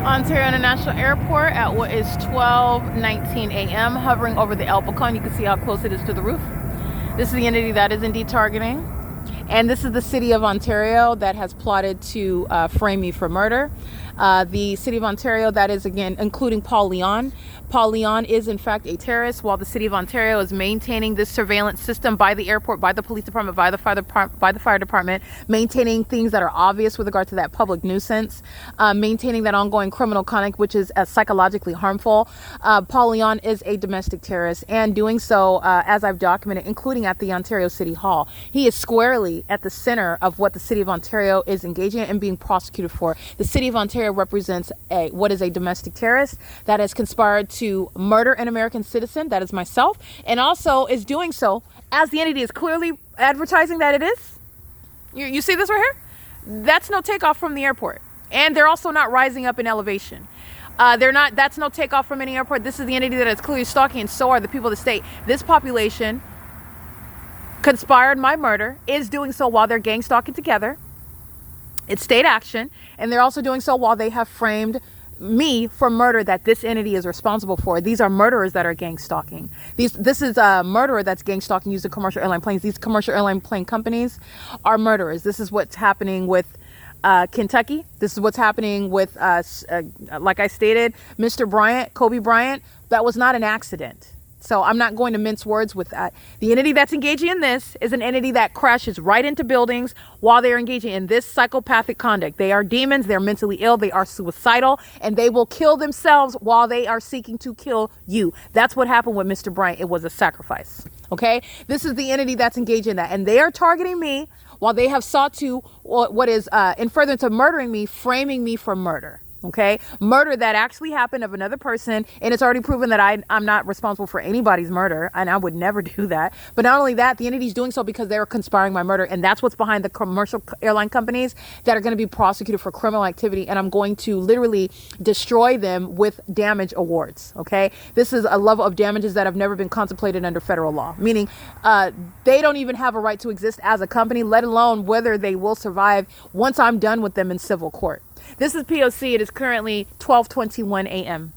Ontario International Airport at what is 12:19 a.m. hovering over the LORRAINE. You can see how close it is to the roof. This is the entity that is indeed targeting. And this is the city of Ontario that has plotted to frame me for murder. The city of Ontario, that is again including Paul Leon. Paul Leon is in fact a terrorist, while the city of Ontario is maintaining this surveillance system by the airport, by the police department, by the fire department, maintaining things that are obvious with regard to that public nuisance, maintaining that ongoing criminal conduct, which is psychologically harmful. Paul Leon is a domestic terrorist, and doing so, as I've documented, including at the Ontario City Hall. He is squarely at the center of what the city of Ontario is engaging in and being prosecuted for. The city of Ontario represents what is a domestic terrorist that has conspired to murder an American citizen, that is myself, and also is doing so as the entity is clearly advertising that it is. You see this right here? That's no takeoff from the airport, and they're also not rising up in elevation. That's no takeoff from any airport. This is the entity that is clearly stalking, and so are the people of the state. This population conspired my murder, is doing so while they're gang stalking together. It's state action, and they're also doing so while they have framed me for murder that this entity is responsible for. These are murderers that are gang stalking. This is a murderer that's gang stalking using commercial airline planes. These commercial airline plane companies are murderers. This is what's happening with Kentucky. This is what's happening with, like I stated, Mr. Bryant, Kobe Bryant. That was not an accident. So I'm not going to mince words with that. The entity that's engaging in this is an entity that crashes right into buildings while they're engaging in this psychopathic conduct. They are demons, they're mentally ill, they are suicidal, and they will kill themselves while they are seeking to kill you. That's what happened with Mr. Bryant. It was a sacrifice. Okay? This is the entity that's engaged in that. And they are targeting me while they have sought to, what is in furtherance of murdering me, framing me for murder. Okay, murder that actually happened of another person, and it's already proven that I'm not responsible for anybody's murder, and I would never do that. But not only that, the entity's doing so because they're conspiring my murder, and that's what's behind the commercial airline companies that are going to be prosecuted for criminal activity, and I'm going to literally destroy them with damage awards. Okay, this is a level of damages that have never been contemplated under federal law, meaning they don't even have a right to exist as a company, let alone whether they will survive once I'm done with them in civil court. This is P.O.C. It is currently 12:21 a.m.